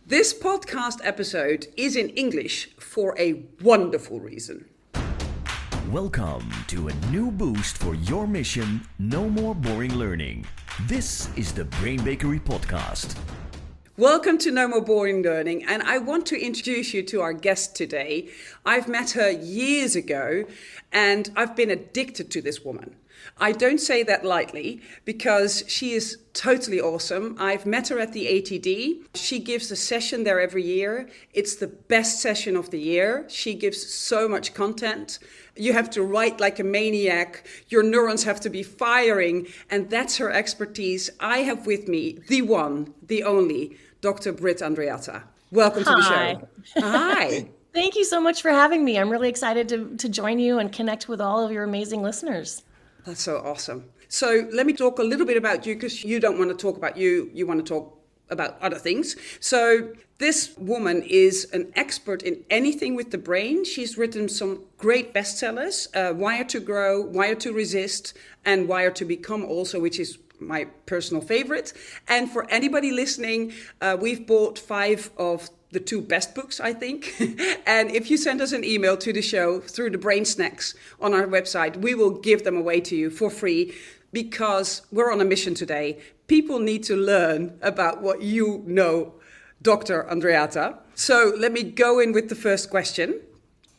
This podcast episode is in English for a wonderful reason. Welcome to a new boost for your mission, No More Boring Learning. This is the Brain Bakery Podcast. Welcome to No More Boring Learning, and I want to introduce you to our guest today. I've met her years ago, and I've been addicted to this woman. I don't say that lightly because she is totally awesome. I've met her at the ATD. She gives a session there every year. It's the best session of the year. She gives so much content. You have to write like a maniac. Your neurons have to be firing, and that's her expertise. I have with me the one, the only, Dr. Britt Andreatta. Welcome to the show. Hi. Thank you so much for having me. I'm really excited to join you and connect with all of your amazing listeners. That's so awesome. So let me talk a little bit about you, because you don't want to talk about you. You want to talk about other things. So this woman is an expert in anything with the brain. She's written some great bestsellers, Wired to Grow, Wired to Resist, and Wired to Become also, which is my personal favorite. And for anybody listening, we've bought 5 of the 2 best books, I think. And if you send us an email to the show through the brain snacks on our website, we will give them away to you for free, because we're on a mission today. People need to learn about what you know, Dr. Andreatta. So let me go in with the first question.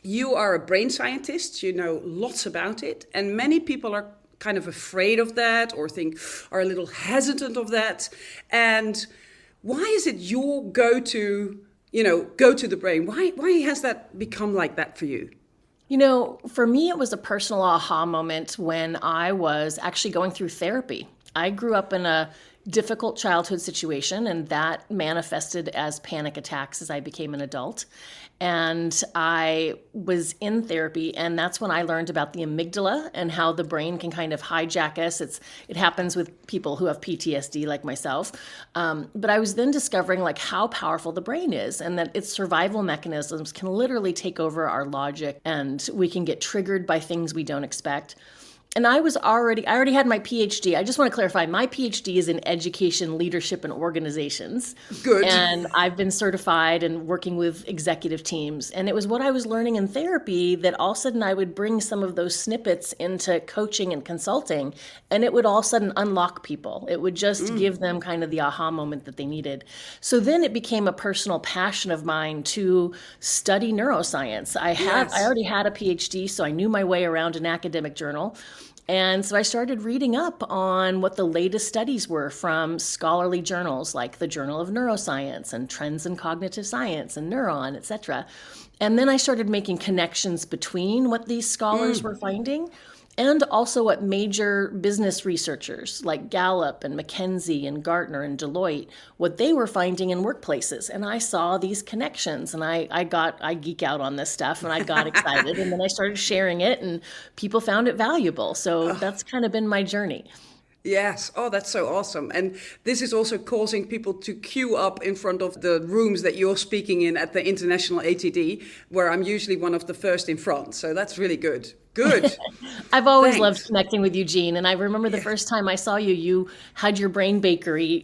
You are a brain scientist, you know lots about it, and many people are kind of afraid of that or are a little hesitant of that. And why is it your go-to the brain? Why has that become like that for you? You know, for me, it was a personal aha moment when I was actually going through therapy. I grew up in a difficult childhood situation, and that manifested as panic attacks as I became an adult. And I was in therapy, and that's when I learned about the amygdala and how the brain can kind of hijack us. It happens with people who have PTSD like myself. But I was then discovering like how powerful the brain is, and that its survival mechanisms can literally take over our logic, and we can get triggered by things we don't expect. And I already had my PhD. I just want to clarify, my PhD is in education, leadership, and organizations. Good. And I've been certified and working with executive teams. And it was what I was learning in therapy that all of a sudden I would bring some of those snippets into coaching and consulting, and it would all of a sudden unlock people. It would just give them kind of the aha moment that they needed. So then it became a personal passion of mine to study neuroscience. I already had a PhD, so I knew my way around an academic journal. And so I started reading up on what the latest studies were from scholarly journals like the Journal of Neuroscience and Trends in Cognitive Science and Neuron, et cetera. And then I started making connections between what these scholars were finding and also what major business researchers like Gallup and McKinsey and Gartner and Deloitte, what they were finding in workplaces. And I saw these connections, and I geek out on this stuff, and I got excited, and then I started sharing it, and people found it valuable. So that's kind of been my journey. Yes. Oh, that's so awesome. And this is also causing people to queue up in front of the rooms that you're speaking in at the International ATD, where I'm usually one of the first in front. So that's really good. Good. I've always loved connecting with you, Jeanne. And I remember the first time I saw you, you had your Brain Bakery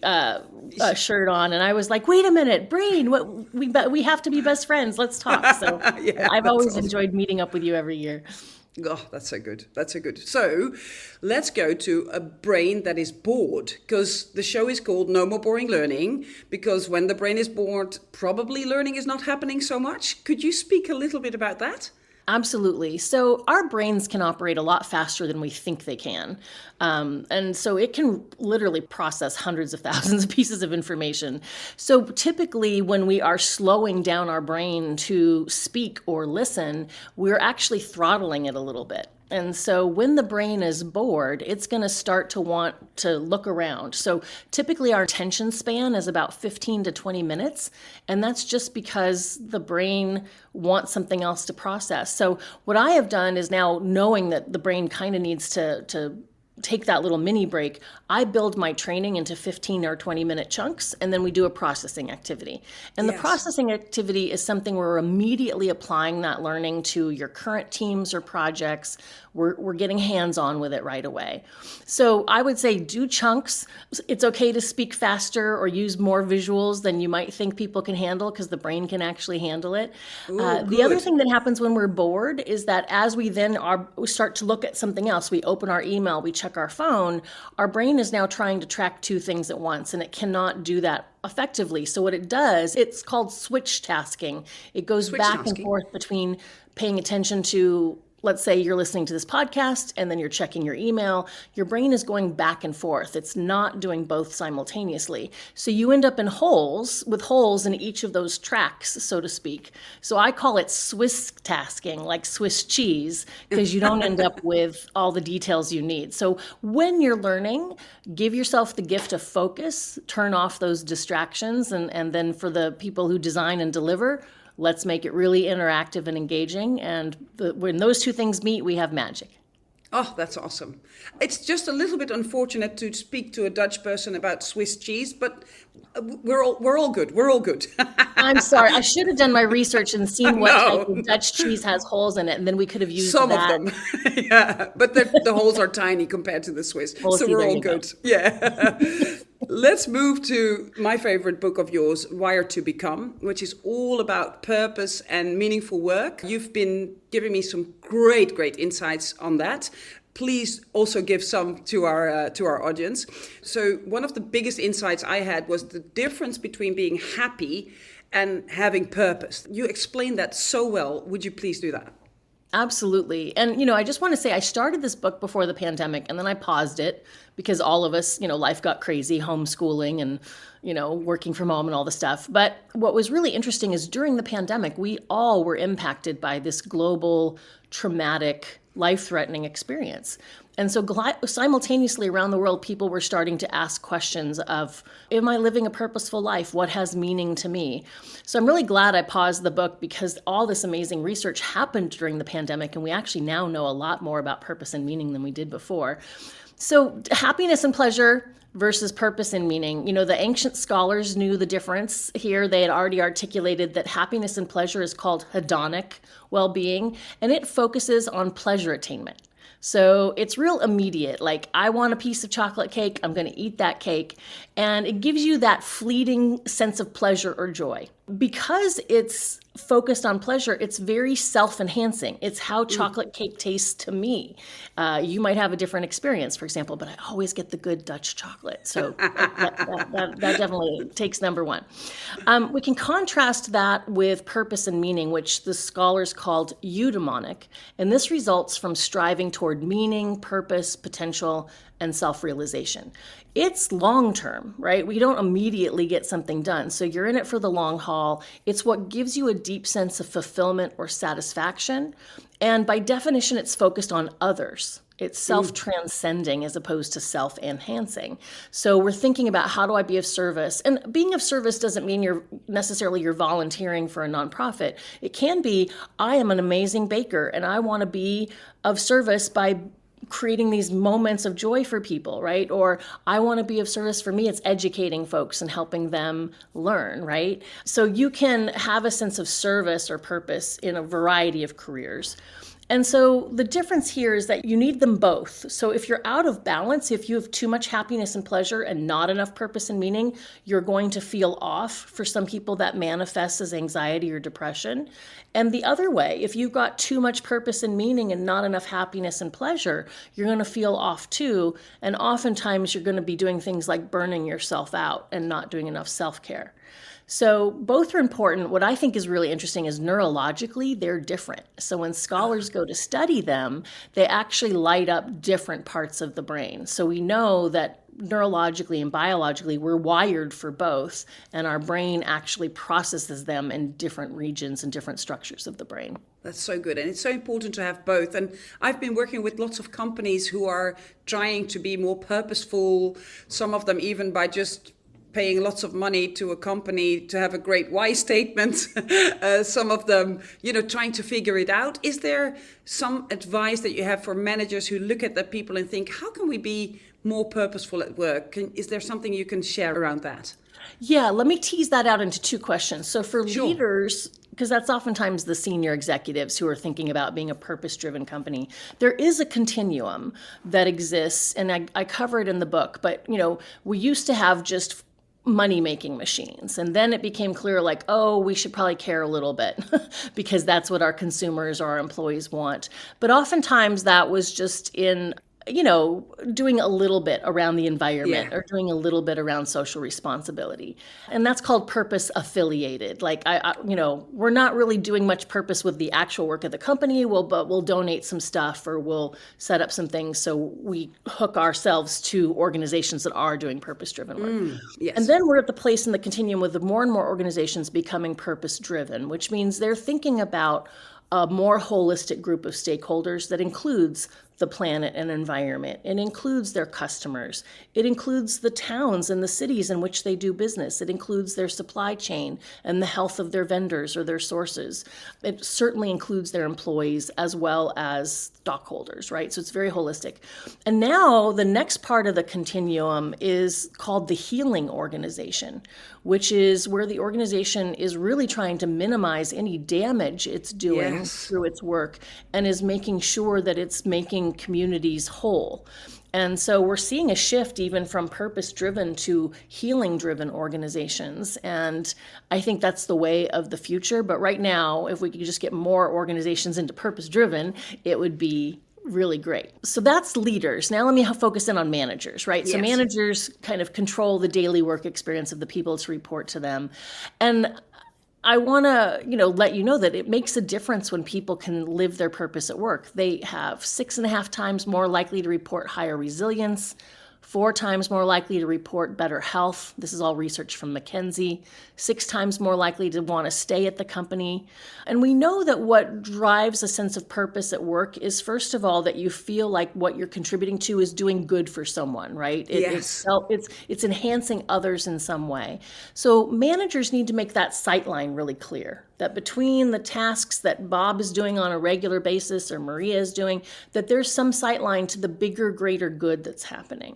shirt on. And I was like, wait a minute, Brain, we have to be best friends. Let's talk. So I've always enjoyed meeting up with you every year. Oh, that's so good. That's so good. So let's go to a brain that is bored, because the show is called No More Boring Learning, because when the brain is bored, probably learning is not happening so much. Could you speak a little bit about that? Absolutely. So our brains can operate a lot faster than we think they can. And so it can literally process hundreds of thousands of pieces of information. So typically when we are slowing down our brain to speak or listen, we're actually throttling it a little bit. And so when the brain is bored, it's going to start to want to look around. So typically our attention span is about 15 to 20 minutes. And that's just because the brain wants something else to process. So what I have done is, now knowing that the brain kind of needs to take that little mini break, I build my training into 15 or 20-minute chunks, and then we do a processing activity. And the processing activity is something where we're immediately applying that learning to your current teams or projects. We're getting hands-on with it right away. So I would say do chunks. It's okay to speak faster or use more visuals than you might think people can handle, because the brain can actually handle it. The other thing that happens when we're bored is that as we then we start to look at something else, we open our email, we check our phone, our brain is now trying to track two things at once, and it cannot do that effectively. So what it does, it's called switch tasking. It goes back and forth between paying attention to, let's say you're listening to this podcast and then you're checking your email. Your brain is going back and forth. It's not doing both simultaneously. So you end up in holes in each of those tracks, so to speak. So I call it Swiss tasking, like Swiss cheese, because you don't end up with all the details you need. So when you're learning, give yourself the gift of focus, turn off those distractions, and then for the people who design and deliver, let's make it really interactive and engaging. And when those two things meet, we have magic. Oh, that's awesome. It's just a little bit unfortunate to speak to a Dutch person about Swiss cheese, but we're all good. We're all good. I'm sorry. I should have done my research and seen what type of Dutch cheese has holes in it, and then we could have used some that. of them. Yeah, but the holes are tiny compared to the Swiss. Well, so we're all good. Yeah. Let's move to my favorite book of yours, Wired to Become, which is all about purpose and meaningful work. You've been giving me some great insights on that. Please also give some to our audience. So one of the biggest insights I had was the difference between being happy and having purpose. You explained that so well. Would you please do that? Absolutely. And, I just want to say I started this book before the pandemic, and then I paused it because all of us, life got crazy, homeschooling and, working from home and all the stuff. But what was really interesting is during the pandemic, we all were impacted by this global, traumatic, life-threatening experience. And so simultaneously around the world, people were starting to ask questions of, am I living a purposeful life? What has meaning to me? So I'm really glad I paused the book, because all this amazing research happened during the pandemic, and we actually now know a lot more about purpose and meaning than we did before. So happiness and pleasure versus purpose and meaning. The ancient scholars knew the difference here. They had already articulated that happiness and pleasure is called hedonic well-being, and it focuses on pleasure attainment. So it's real immediate. Like, I want a piece of chocolate cake, I'm going to eat that cake. And it gives you that fleeting sense of pleasure or joy. Because it's focused on pleasure, it's very self-enhancing. It's how chocolate cake tastes to me. You might have a different experience, for example, but I always get the good Dutch chocolate. So that definitely takes number one. We can contrast that with purpose and meaning, which the scholars called eudaimonic. And this results from striving toward meaning, purpose, potential, and self-realization. It's long-term, right? We don't immediately get something done. So you're in it for the long haul. It's what gives you a deep sense of fulfillment or satisfaction. And by definition, it's focused on others. It's self-transcending as opposed to self-enhancing. So we're thinking about, how do I be of service? And being of service doesn't mean you're volunteering for a nonprofit. It can be, I am an amazing baker and I want to be of service by creating these moments of joy for people, right? Or I want to be of service. For me, it's educating folks and helping them learn, right? So you can have a sense of service or purpose in a variety of careers. And so the difference here is that you need them both. So if you're out of balance, if you have too much happiness and pleasure and not enough purpose and meaning, you're going to feel off. For some people, that manifests as anxiety or depression. And the other way, if you've got too much purpose and meaning and not enough happiness and pleasure, you're going to feel off too. And oftentimes you're going to be doing things like burning yourself out and not doing enough self-care. So both are important. What I think is really interesting is neurologically, they're different. So when scholars go to study them, they actually light up different parts of the brain. So we know that neurologically and biologically, we're wired for both, and our brain actually processes them in different regions and different structures of the brain. That's so good. And it's so important to have both. And I've been working with lots of companies who are trying to be more purposeful, some of them even by just paying lots of money to a company to have a great why statement. Some of them, trying to figure it out. Is there some advice that you have for managers who look at the people and think, how can we be more purposeful at work? Is there something you can share around that? Yeah, let me tease that out into two questions. So for Sure. leaders, because that's oftentimes the senior executives who are thinking about being a purpose-driven company, there is a continuum that exists, and I cover it in the book, but we used to have just money-making machines. And then it became clear, we should probably care a little bit because that's what our consumers or our employees want. But oftentimes that was just in doing a little bit around the environment or doing a little bit around social responsibility. And that's called purpose affiliated. We're not really doing much purpose with the actual work of the company, but we'll donate some stuff or we'll set up some things so we hook ourselves to organizations that are doing purpose-driven work. Yes. And then we're at the place in the continuum with more and more organizations becoming purpose-driven, which means they're thinking about a more holistic group of stakeholders that includes the planet and environment. It includes their customers. It includes the towns and the cities in which they do business. It includes their supply chain and the health of their vendors or their sources. It certainly includes their employees as well as stockholders, right? So it's very holistic. And now the next part of the continuum is called the healing organization, which is where the organization is really trying to minimize any damage it's doing through its work and is making sure that it's making communities whole. And so we're seeing a shift even from purpose-driven to healing-driven organizations. And I think that's the way of the future. But right now, if we could just get more organizations into purpose-driven, it would be really great. So that's leaders. Now let me focus in on managers, right? So managers kind of control the daily work experience of the people to report to them. And I want to, let you know that it makes a difference when people can live their purpose at work. They have 6.5 times more likely to report higher resilience, 4 times more likely to report better health. This is all research from McKinsey. 6 times more likely to want to stay at the company. And we know that what drives a sense of purpose at work is, first of all, that you feel like what you're contributing to is doing good for someone, right? It's enhancing others in some way. So managers need to make that sightline really clear, that between the tasks that Bob is doing on a regular basis or Maria is doing, that there's some sightline to the bigger, greater good that's happening.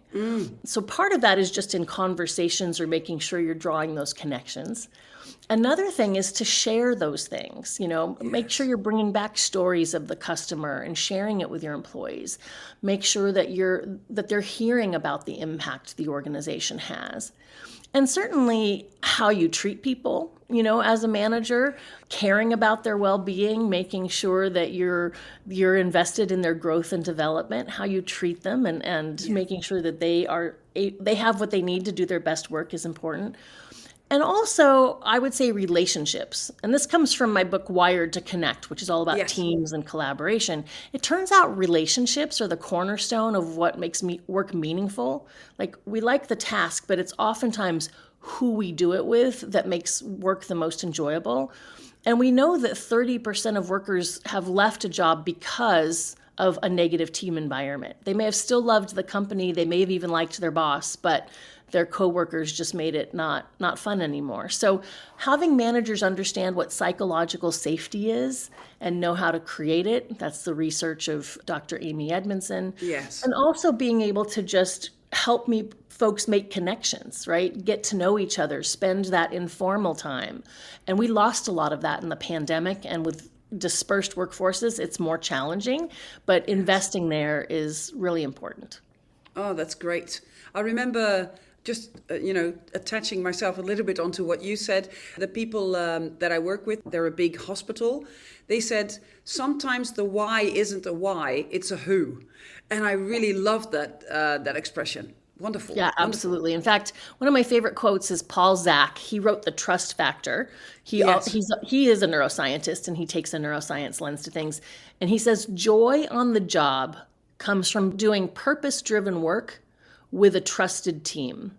So part of that is just in conversations or making sure you're drawing those connections. Another thing is to share those things, make sure you're bringing back stories of the customer and sharing it with your employees. Make sure that they're hearing about the impact the organization has. And certainly how you treat people, as a manager, caring about their well-being, making sure that you're invested in their growth and development, how you treat them and making sure that they have what they need to do their best work is important. And also, I would say relationships. And this comes from my book, Wired to Connect, which is all about teams and collaboration. It turns out relationships are the cornerstone of what makes work meaningful. We like the task, but it's oftentimes who we do it with that makes work the most enjoyable. And we know that 30% of workers have left a job because of a negative team environment. They may have still loved the company, they may have even liked their boss, but their coworkers just made it not fun anymore. So having managers understand what psychological safety is and know how to create it, that's the research of Dr. Amy Edmondson. Yes. And also being able to just help folks make connections, right? Get to know each other, spend that informal time. And we lost a lot of that in the pandemic, and with dispersed workforces, it's more challenging, but investing there is really important. Oh, that's great. I remember just, attaching myself a little bit onto what you said. The people that I work with, they're a big hospital. They said, sometimes the why isn't a why, it's a who. And I really loved that expression. Wonderful. Yeah, absolutely. In fact, one of my favorite quotes is Paul Zak. He wrote The Trust Factor. He is a neuroscientist, and he takes a neuroscience lens to things. And he says, joy on the job comes from doing purpose-driven work with a trusted team.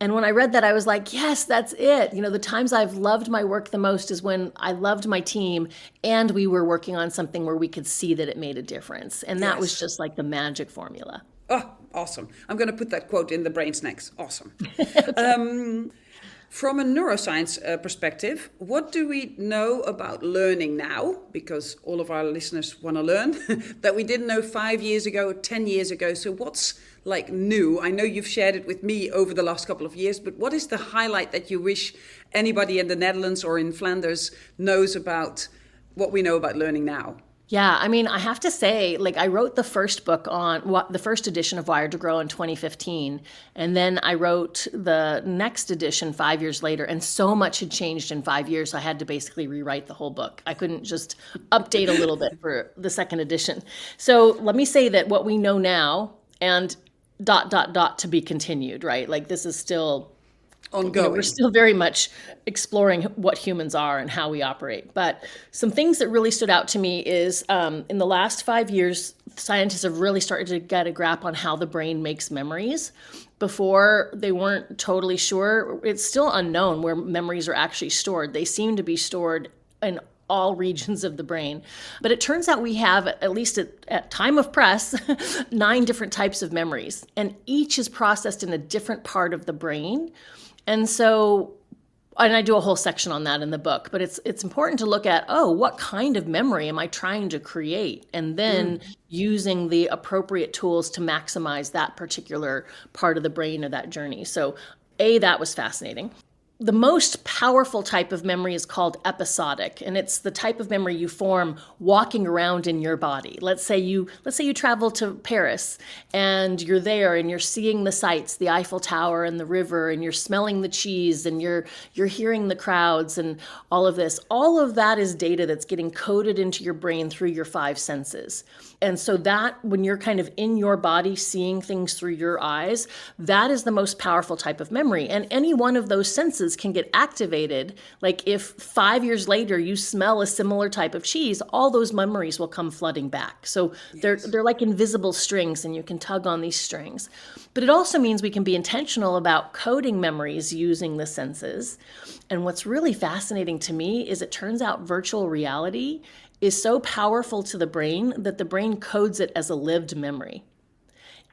And when I read that, I was like, yes, that's it. The times I've loved my work the most is when I loved my team and we were working on something where we could see that it made a difference. And that was just like the magic formula. Oh, Awesome. I'm going to put that quote in the brain snacks. Awesome. From a neuroscience perspective, what do we know about learning now? Because all of our listeners want to learn that we didn't know 5 years ago, 10 years ago. So what's like new? I know you've shared it with me over the last couple of years, but what is the highlight that you wish anybody in the Netherlands or in Flanders knows about what we know about learning now? Yeah, I mean, I have to say, like, I wrote the first book on the first edition of Wired to Grow in 2015, and then I wrote the next edition 5 years later, and so much had changed in 5 years, I had to basically rewrite the whole book. I couldn't just update a little bit for the second edition. So let me say that what we know now, and ... to be continued, right? Like, this is still ongoing. We're still very much exploring what humans are and how we operate. But some things that really stood out to me is in the last 5 years, scientists have really started to get a grasp on how the brain makes memories. Before, they weren't totally sure. It's still unknown where memories are actually stored. They seem to be stored in all regions of the brain. But it turns out we have, at least at time of press, 9 different types of memories. And each is processed in a different part of the brain. And so, and I do a whole section on that in the book, but it's important to look at, what kind of memory am I trying to create? And then using the appropriate tools to maximize that particular part of the brain or that journey. So that was fascinating. The most powerful type of memory is called episodic, and it's the type of memory you form walking around in your body. Let's say you travel to Paris and you're there and you're seeing the sights, the Eiffel Tower and the river, and you're smelling the cheese and you're hearing the crowds and all of this. All of that is data that's getting coded into your brain through your 5 senses. And so that when you're kind of in your body seeing things through your eyes, that is the most powerful type of memory. And any one of those senses can get activated. Like if 5 years later you smell a similar type of cheese, all those memories will come flooding back. So they're like invisible strings, and you can tug on these strings. But it also means we can be intentional about coding memories using the senses. And what's really fascinating to me is it turns out virtual reality is so powerful to the brain that the brain codes it as a lived memory,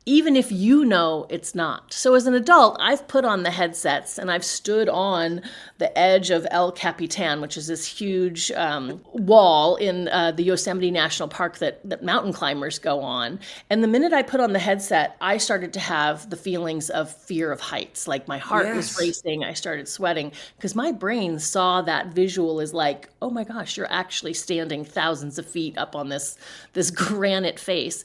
even if you know it's not. So as an adult, I've put on the headsets and I've stood on the edge of El Capitan, which is this huge wall in the Yosemite National Park that mountain climbers go on. And the minute I put on the headset, I started to have the feelings of fear of heights. Like my heart was racing, I started sweating, because my brain saw that visual as like, oh my gosh, you're actually standing thousands of feet up on this granite face.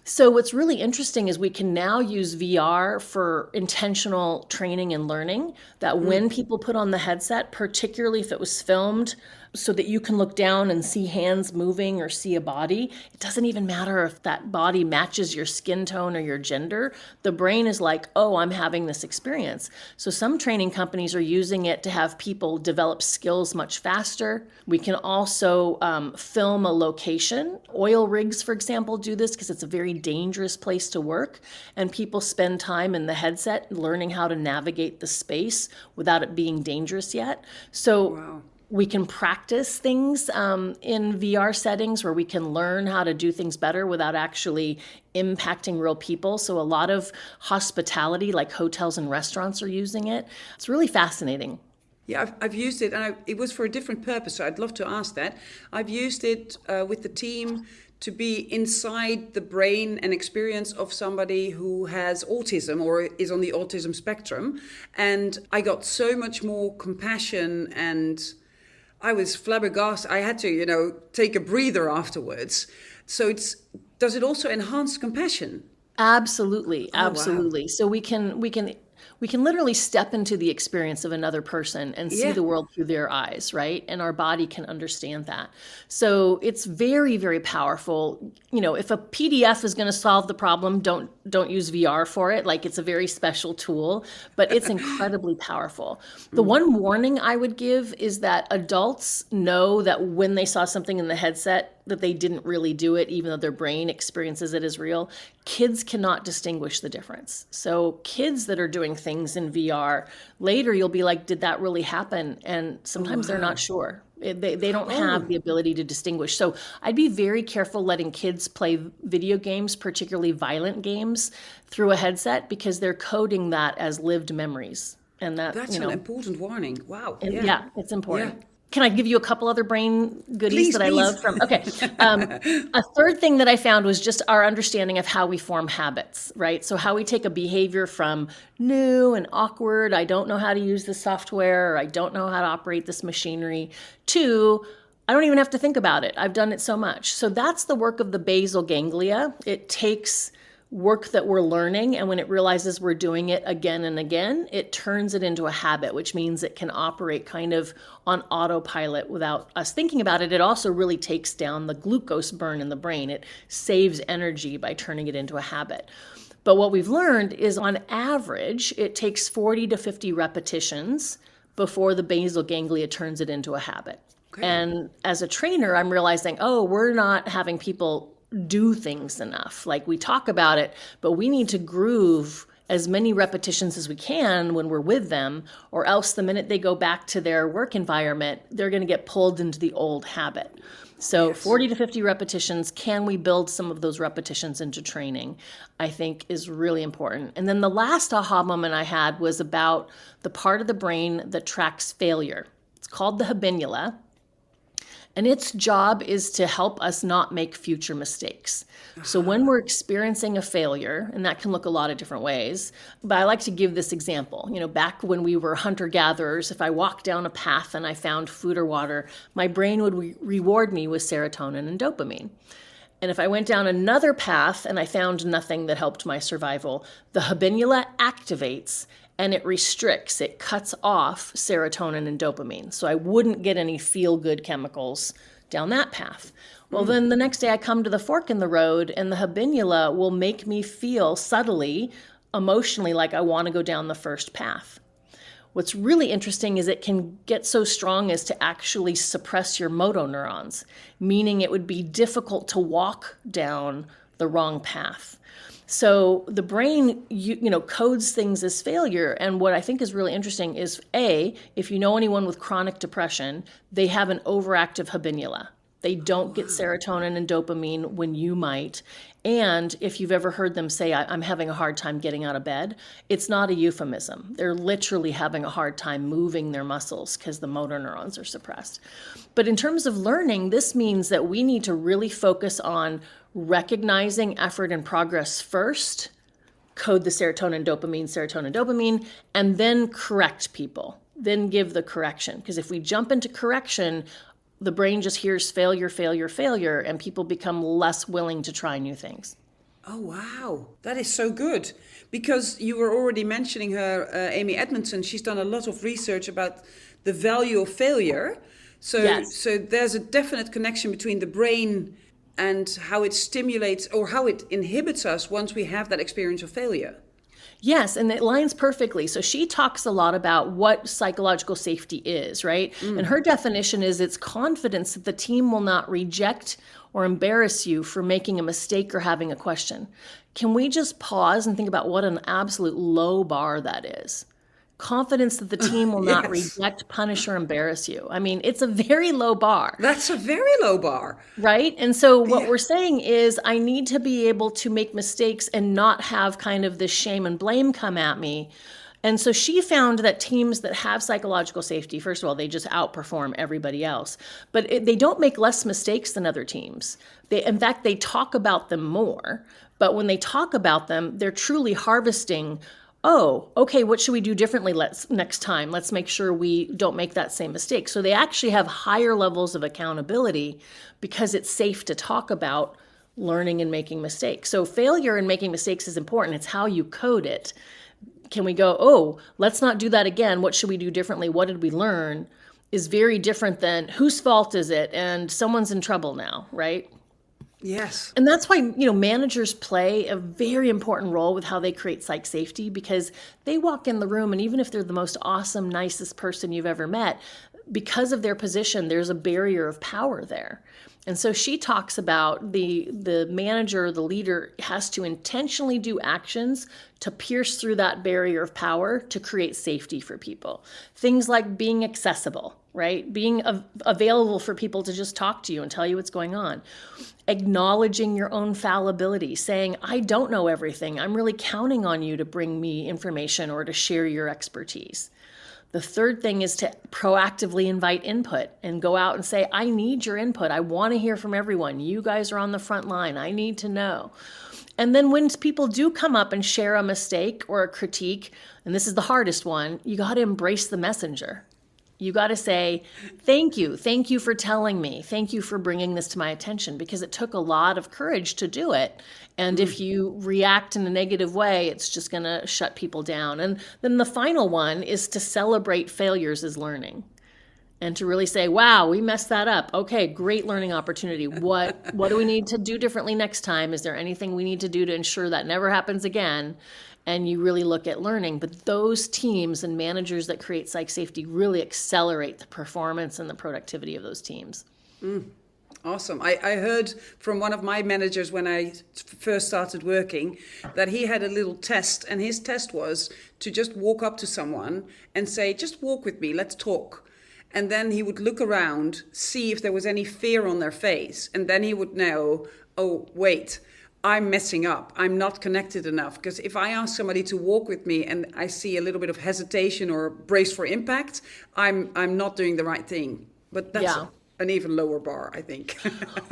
So what's really interesting is we can now use VR for intentional training and learning, that when people put on the headset, particularly if it was filmed, so that you can look down and see hands moving or see a body. It doesn't even matter if that body matches your skin tone or your gender. The brain is like, oh, I'm having this experience. So some training companies are using it to have people develop skills much faster. We can also film a location. Oil rigs, for example, do this because it's a very dangerous place to work. And people spend time in the headset learning how to navigate the space without it being dangerous yet. So we can practice things in VR settings where we can learn how to do things better without actually impacting real people. So a lot of hospitality, like hotels and restaurants, are using it. It's really fascinating. Yeah, I've used it, and it was for a different purpose, so I'd love to ask that. I've used it with the team to be inside the brain and experience of somebody who has autism or is on the autism spectrum. And I got so much more compassion, and I was flabbergasted. I had to, take a breather afterwards. So does it also enhance compassion? Absolutely. Absolutely. Wow. So we can literally step into the experience of another person and see the world through their eyes, right? And our body can understand that. So it's very, very powerful. If a PDF is going to solve the problem, don't use VR for it. Like, it's a very special tool, but it's incredibly powerful. The one warning I would give is that adults know that when they saw something in the headset, that they didn't really do it, even though their brain experiences it as real. Kids cannot distinguish the difference. So kids that are doing things in VR, later you'll be like, did that really happen? And sometimes they're not sure. They don't have the ability to distinguish. So I'd be very careful letting kids play video games, particularly violent games, through a headset, because they're coding that as lived memories. And that's an important warning. Wow. Yeah, it's important. Yeah. Can I give you a couple other brain goodies Please. I love from? Okay. A third thing that I found was just our understanding of how we form habits, right? So how we take a behavior from new and awkward, I don't know how to use this software, or I don't know how to operate this machinery, to I don't even have to think about it. I've done it so much. So that's the work of the basal ganglia. It takes work that we're learning, and when it realizes we're doing it again and again, it turns it into a habit, which means it can operate kind of on autopilot without us thinking about it. It also really takes down the glucose burn in the brain. It saves energy by turning it into a habit. But what we've learned is, on average, it takes 40 to 50 repetitions before the basal ganglia turns it into a habit. Okay. And as a trainer, I'm realizing, we're not having people do things enough. Like, we talk about it, but we need to groove as many repetitions as we can when we're with them, or else the minute they go back to their work environment, they're going to get pulled into the old habit. So 40 to 50 repetitions, can we build some of those repetitions into training, I think is really important. And then the last aha moment I had was about the part of the brain that tracks failure. It's called the habenula. And its job is to help us not make future mistakes. So when we're experiencing a failure, and that can look a lot of different ways, but I like to give this example. Back when we were hunter-gatherers, if I walked down a path and I found food or water, my brain would reward me with serotonin and dopamine. And if I went down another path and I found nothing that helped my survival, the habenula activates and it restricts, it cuts off serotonin and dopamine. So I wouldn't get any feel-good chemicals down that path. Well, then the next day I come to the fork in the road, and the habenula will make me feel subtly, emotionally, like I want to go down the first path. What's really interesting is it can get so strong as to actually suppress your motoneurons, meaning it would be difficult to walk down the wrong path. So the brain, codes things as failure. And what I think is really interesting is, if you know anyone with chronic depression, they have an overactive habenula. They don't get serotonin and dopamine when you might. And if you've ever heard them say, I'm having a hard time getting out of bed, it's not a euphemism. They're literally having a hard time moving their muscles because the motor neurons are suppressed. But in terms of learning, this means that we need to really focus on recognizing effort and progress first, code the serotonin, dopamine, and then correct people, then give the correction. Because if we jump into correction, the brain just hears failure, and people become less willing to try new things. Oh, wow. That is so good. Because you were already mentioning her, Amy Edmondson. She's done a lot of research about the value of failure. So there's a definite connection between the brain and how it stimulates or how it inhibits us once we have that experience of failure. Yes, and it lines perfectly. So she talks a lot about what psychological safety is, right? And her definition is it's confidence that the team will not reject or embarrass you for making a mistake or having a question. Can we just pause and think about what an absolute low bar that is? Confidence that the team will not reject, punish, or embarrass you. I mean, it's a very low bar. That's a very low bar. Right? And so what we're saying is I need to be able to make mistakes and not have kind of this shame and blame come at me. And so she found that teams that have psychological safety, first of all, they just outperform everybody else. But they don't make less mistakes than other teams. In fact, they talk about them more. But when they talk about them, they're truly harvesting, what should we do differently next time? Let's make sure we don't make that same mistake. So they actually have higher levels of accountability because it's safe to talk about learning and making mistakes. So failure and making mistakes is important. It's how you code it. Can we go, let's not do that again. What should we do differently? What did we learn? Is very different than whose fault is it? And someone's in trouble now, right? Yes. And that's why, managers play a very important role with how they create psych safety, because they walk in the room and even if they're the most awesome, nicest person you've ever met, because of their position, there's a barrier of power there. And so she talks about the manager, the leader has to intentionally do actions to pierce through that barrier of power to create safety for people. Things like being accessible, right? Being available for people to just talk to you and tell you what's going on. Acknowledging your own fallibility, saying, I don't know everything. I'm really counting on you to bring me information or to share your expertise. The third thing is to proactively invite input and go out and say, I need your input. I want to hear from everyone. You guys are on the front line. I need to know. And then when people do come up and share a mistake or a critique, and this is the hardest one, you got to embrace the messenger. You got to say, thank you. Thank you for telling me. Thank you for bringing this to my attention, because it took a lot of courage to do it. And if you react in a negative way, it's just going to shut people down. And then the final one is to celebrate failures as learning and to really say, wow, we messed that up. Okay, great learning opportunity. What do we need to do differently next time? Is there anything we need to do to ensure that never happens again? And you really look at learning. But those teams and managers that create psych safety really accelerate the performance and the productivity of those teams. Awesome. I heard from one of my managers when I first started working that he had a little test, and his test was to just walk up to someone and say, just walk with me, let's talk. And then he would look around, see if there was any fear on their face, and then he would know, oh, wait, I'm messing up. I'm not connected enough. Because if I ask somebody to walk with me and I see a little bit of hesitation or brace for impact, I'm not doing the right thing. But that's an even lower bar, I think.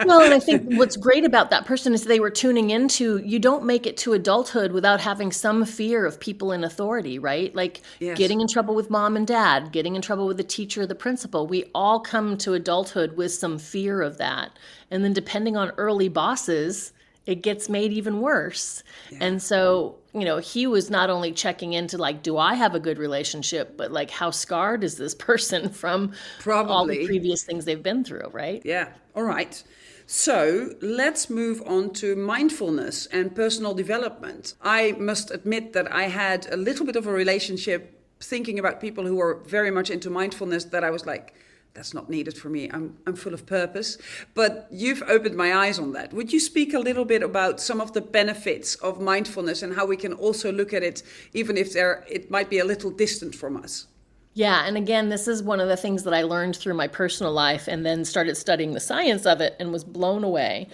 Well, and I think what's great about that person is they were tuning into, you don't make it to adulthood without having some fear of people in authority, right? Like getting in trouble with mom and dad, getting in trouble with the teacher, the principal. We all come to adulthood with some fear of that. And then depending on early bosses, it gets made even worse. And so, he was not only checking into like, do I have a good relationship, but like, how scarred is this person from all the previous things they've been through, right? Yeah. All right. So let's move on to mindfulness and personal development. I must admit that I had a little bit of a relationship thinking about people who are very much into mindfulness that I was like, that's not needed for me. I'm full of purpose. But you've opened my eyes on that. Would you speak a little bit about some of the benefits of mindfulness and how we can also look at it, even if it might be a little distant from us? Yeah. And again, this is one of the things that I learned through my personal life and then started studying the science of it and was blown away.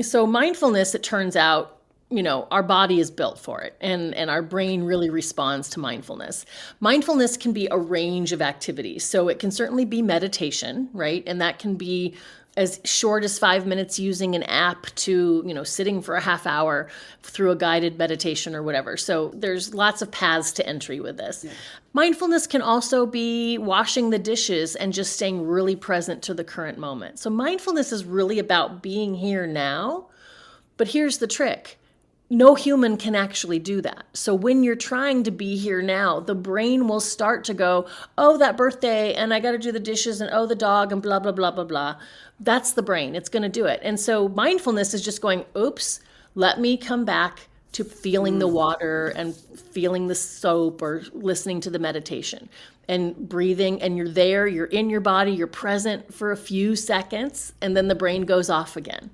So mindfulness, it turns out, our body is built for it, and our brain really responds to mindfulness. Mindfulness can be a range of activities. So it can certainly be meditation, right? And that can be as short as 5 minutes using an app to, sitting for a half hour through a guided meditation or whatever. So there's lots of paths to entry with this. Yeah. Mindfulness can also be washing the dishes and just staying really present to the current moment. So mindfulness is really about being here now. But here's the trick. No human can actually do that. So when you're trying to be here now, the brain will start to go, oh, that birthday, and I got to do the dishes, and oh, the dog, and blah, blah, blah, blah, blah. That's the brain. It's going to do it. And so mindfulness is just going, oops, let me come back to feeling the water and feeling the soap or listening to the meditation and breathing. And you're there, you're in your body, you're present for a few seconds, and then the brain goes off again.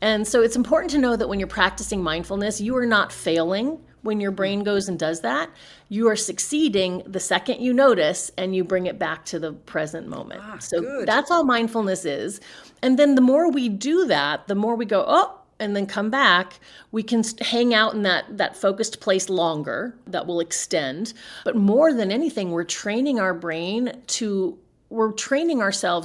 And so it's important to know that when you're practicing mindfulness, you are not failing when your brain goes and does that. You are succeeding the second you notice and you bring it back to the present moment. So that's all mindfulness is. And then the more we do that, the more we go, oh, and then come back, we can hang out in that focused place longer. That will extend. But more than anything, we're training ourselves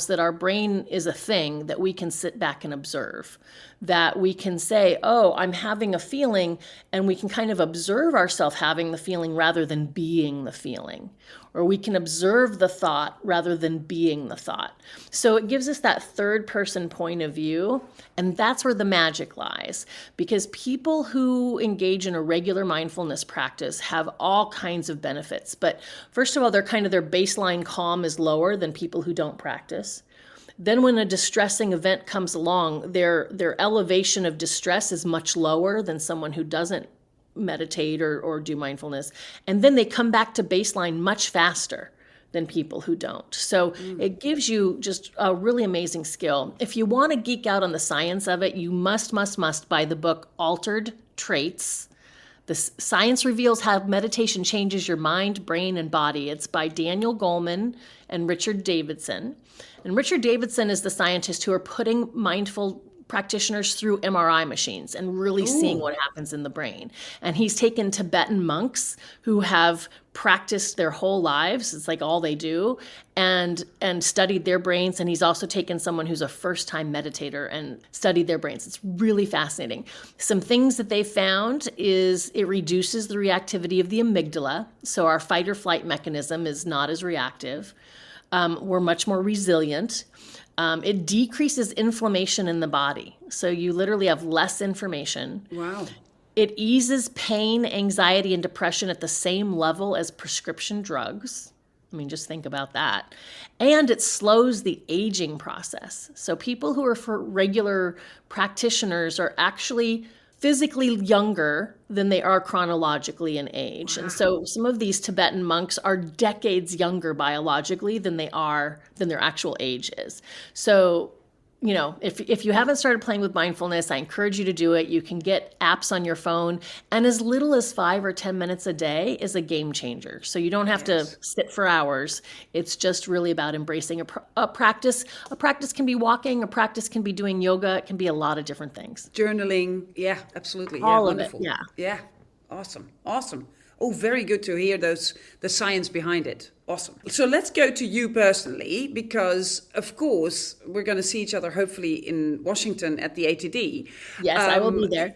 that our brain is a thing that we can sit back and observe, that we can say, oh, I'm having a feeling, and we can kind of observe ourselves having the feeling rather than being the feeling. Or we can observe the thought rather than being the thought. So it gives us that third person point of view, and that's where the magic lies. Because people who engage in a regular mindfulness practice have all kinds of benefits. But first of all, their baseline calm is lower than people who don't practice. Then when a distressing event comes along, their elevation of distress is much lower than someone who doesn't meditate or do mindfulness. And then they come back to baseline much faster than people who don't. So it gives you just a really amazing skill. If you want to geek out on the science of it, you must buy the book Altered Traits. The science reveals how meditation changes your mind, brain, and body. It's by Daniel Goleman and Richard Davidson. And Richard Davidson is the scientist who are putting mindful practitioners through MRI machines and really seeing what happens in the brain. And he's taken Tibetan monks who have practiced their whole lives, it's like all they do, and studied their brains. And he's also taken someone who's a first-time meditator and studied their brains. It's really fascinating. Some things that they found is it reduces the reactivity of the amygdala. So our fight or flight mechanism is not as reactive. We're much more resilient. It decreases inflammation in the body. So you literally have less inflammation. Wow. It eases pain, anxiety, and depression at the same level as prescription drugs. I mean, just think about that. And it slows the aging process. So people who are for regular practitioners are actually physically younger than they are chronologically in age. Wow. And so some of these Tibetan monks are decades younger biologically than their actual age is. So, you know, if you haven't started playing with mindfulness, I encourage you to do it. You can get apps on your phone, and as little as 5 or 10 minutes a day is a game changer. So you don't have to sit for hours. It's just really about embracing a practice. A practice can be walking, a practice can be doing yoga, it can be a lot of different things. Journaling, yeah, absolutely. All yeah, of wonderful. it, yeah. Yeah, awesome. Oh, very good to hear the science behind it. Awesome. So let's go to you personally, because of course we're going to see each other hopefully in Washington at the ATD. Yes, I will be there.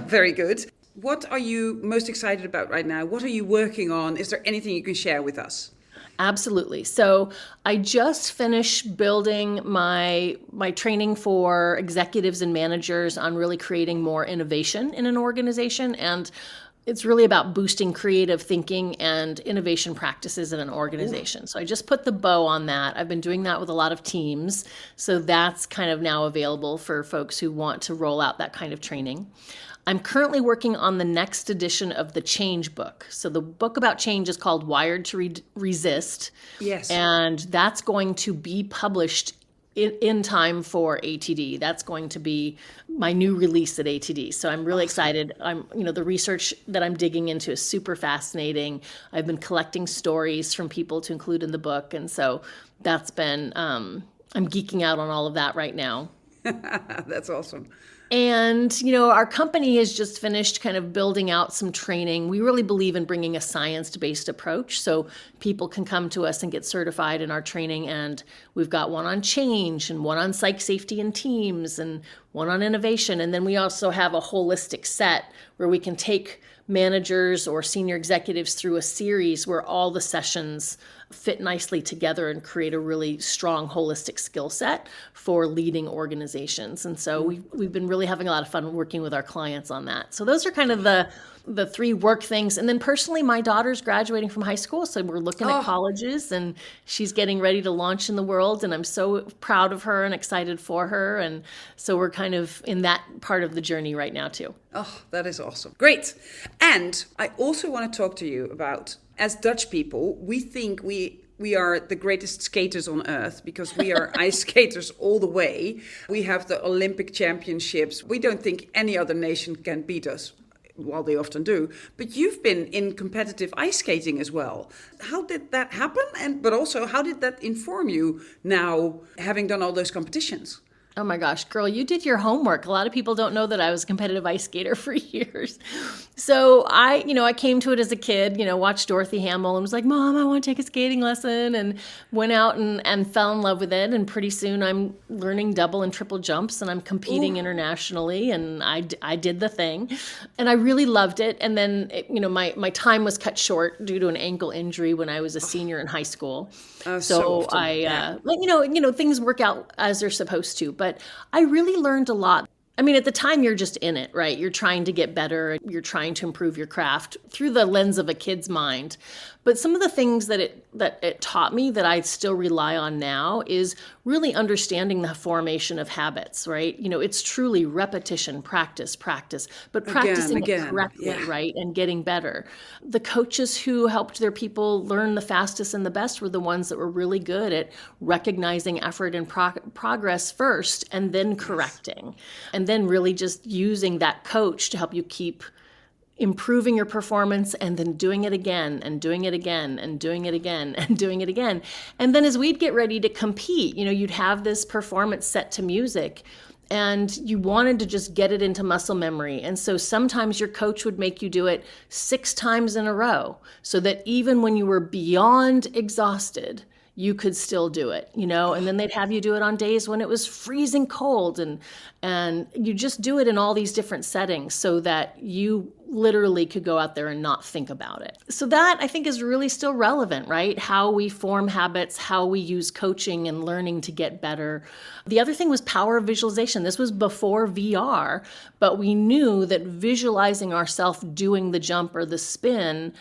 Very good. What are you most excited about right now? What are you working on? Is there anything you can share with us? Absolutely. So I just finished building my training for executives and managers on really creating more innovation in an organization. And it's really about boosting creative thinking and innovation practices in an organization. So I just put the bow on that. I've been doing that with a lot of teams. So that's kind of now available for folks who want to roll out that kind of training. I'm currently working on the next edition of the Change book. So the book about change is called Wired to Resist. Yes. And that's going to be published in time for ATD. That's going to be my new release at ATD. So I'm really excited. The research that I'm digging into is super fascinating. I've been collecting stories from people to include in the book. And so that's been, I'm geeking out on all of that right now. That's awesome. And, our company has just finished kind of building out some training. We really believe in bringing a science-based approach so people can come to us and get certified in our training. And we've got one on change and one on psych safety and teams and one on innovation. And then we also have a holistic set where we can take managers or senior executives through a series where all the sessions fit nicely together and create a really strong holistic skill set for leading organizations. And so we've been really having a lot of fun working with our clients on that. So those are kind of the three work things. And then personally, my daughter's graduating from high school, so we're looking at colleges, and she's getting ready to launch in the world. And I'm so proud of her and excited for her. And so we're kind of in that part of the journey right now too. Oh, that is awesome. Great. And I also want to talk to you about, as Dutch people, we think we are the greatest skaters on earth because we are ice skaters all the way. We have the Olympic championships. We don't think any other nation can beat us. Well, they often do. But you've been in competitive ice skating as well. How did that happen? But also, how did that inform you now, having done all those competitions? Oh my gosh, girl, you did your homework. A lot of people don't know that I was a competitive ice skater for years. So I came to it as a kid, watched Dorothy Hamill and was like, Mom, I want to take a skating lesson, and went out and fell in love with it. And pretty soon I'm learning double and triple jumps, and I'm competing internationally, and I did the thing, and I really loved it. And then, my time was cut short due to an ankle injury when I was a senior in high school. So things work out as they're supposed to. But I really learned a lot. I mean, at the time, you're just in it, right? You're trying to get better. You're trying to improve your craft through the lens of a kid's mind. But some of the things that it taught me that I still rely on now is really understanding the formation of habits, right? It's truly repetition, practice, but practicing it correctly, right? And getting better. The coaches who helped their people learn the fastest and the best were the ones that were really good at recognizing effort and progress first and then correcting. And then really just using that coach to help you keep improving your performance and then doing it again and doing it again and doing it again and doing it again. And then as we'd get ready to compete, you'd have this performance set to music and you wanted to just get it into muscle memory. And so sometimes your coach would make you do it 6 times in a row so that even when you were beyond exhausted, you could still do it, and then they'd have you do it on days when it was freezing cold and you just do it in all these different settings so that you literally could go out there and not think about it. So that I think is really still relevant, right? How we form habits, how we use coaching and learning to get better. The other thing was power of visualization. This was before VR, but we knew that visualizing ourselves doing the jump or the spin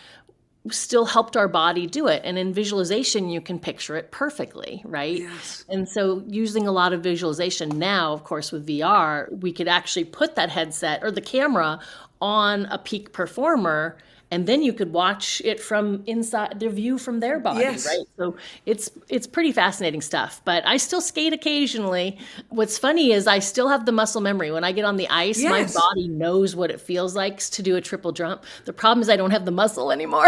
still helped our body do it. And in visualization, you can picture it perfectly, right? Yes. And so using a lot of visualization now, of course, with VR, we could actually put that headset or the camera on a peak performer, and then you could watch it from inside their view from their body, Yes. right? So it's pretty fascinating stuff, but I still skate occasionally. What's funny is I still have the muscle memory. When I get on the ice, Yes. my body knows what it feels like to do a triple jump. The problem is I don't have the muscle anymore.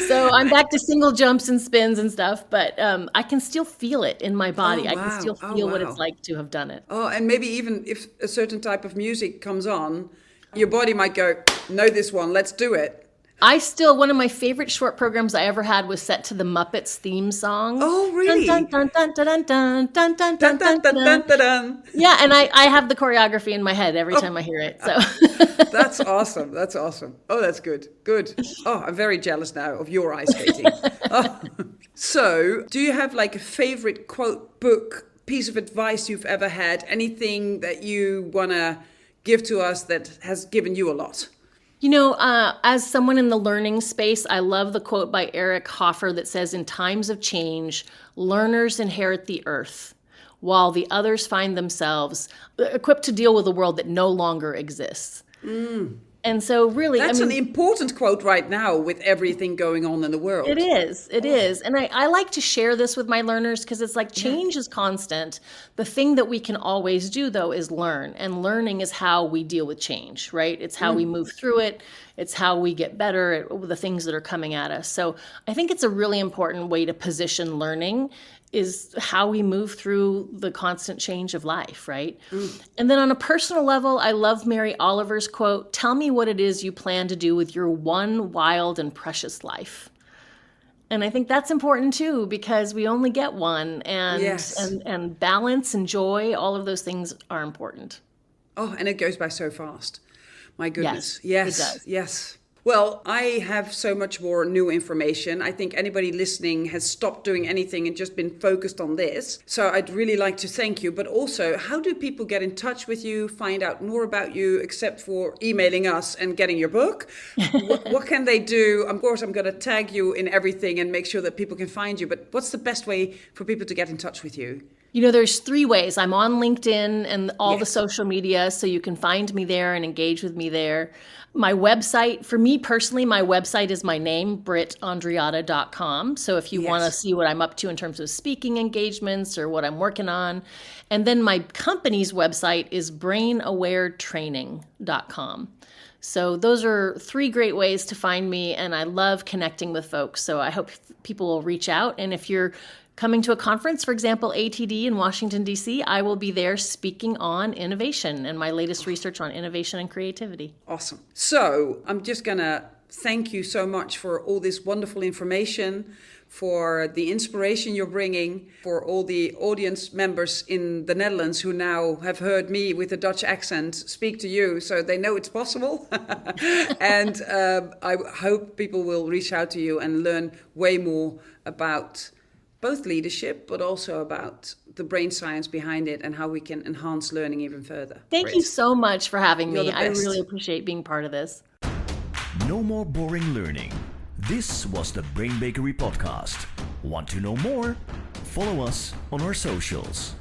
So I'm back to single jumps and spins and stuff, but I can still feel it in my body. Oh, I can wow. still Oh, feel what wow. it's like to have done it. Oh, and maybe even if a certain type of music comes on, your body might go, know this one, let's do it. One of my favorite short programs I ever had was set to the Muppets theme song. Oh, really? Dun, dun, dun, dun, dun, dun, dun, Dun, dun, dun, dun, dun, dun, dun. Yeah, and I have the choreography in my head every time I hear it. So That's awesome. That's awesome. Oh, that's good. Good. Oh, I'm very jealous now of your ice skating. Oh. So, do you have like a favorite quote, book, piece of advice you've ever had? Anything that you want to give to us that has given you a lot? As someone in the learning space, I love the quote by Eric Hoffer that says, "In times of change, learners inherit the earth, while the others find themselves equipped to deal with a world that no longer exists." And so really, That's an important quote right now with everything going on in the world. It is. And I like to share this with my learners because it's like change is constant. The thing that we can always do, though, is learn. And learning is how we deal with change, right? It's how we move through it. It's how we get better at the things that are coming at us. So I think it's a really important way to position learning is how we move through the constant change of life, right? And then on a personal level, I love Mary Oliver's quote, "Tell me what it is you plan to do with your one wild and precious life." And I think that's important too, because we only get one, and Yes. and balance and joy, all of those things are important. Oh, and it goes by so fast. My goodness. Yes, it does. Yes. Well, I have so much more new information. I think anybody listening has stopped doing anything and just been focused on this. So I'd really like to thank you. But also, how do people get in touch with you, find out more about you, except for emailing us and getting your book? What can they do? Of course, I'm going to tag you in everything and make sure that people can find you. But what's the best way for people to get in touch with you? There's 3 ways. I'm on LinkedIn and all the Yes. social media, so you can find me there and engage with me there. My website, for me personally, my website is my name, BrittAndreatta.com. So if you want to see what I'm up to in terms of speaking engagements or what I'm working on. And then my company's website is BrainAwareTraining.com. So those are 3 great ways to find me, and I love connecting with folks. So I hope people will reach out. And if you're coming to a conference, for example, ATD in Washington, D.C., I will be there speaking on innovation and my latest research on innovation and creativity. Awesome. So I'm just going to thank you so much for all this wonderful information, for the inspiration you're bringing, for all the audience members in the Netherlands who now have heard me with a Dutch accent speak to you, so they know it's possible. And I hope people will reach out to you and learn way more about both leadership, but also about the brain science behind it and how we can enhance learning even further. Thank you so much for having You're me. the I best. really appreciate being part of this. No more boring learning. This was the Brain Bakery podcast. Want to know more? Follow us on our socials.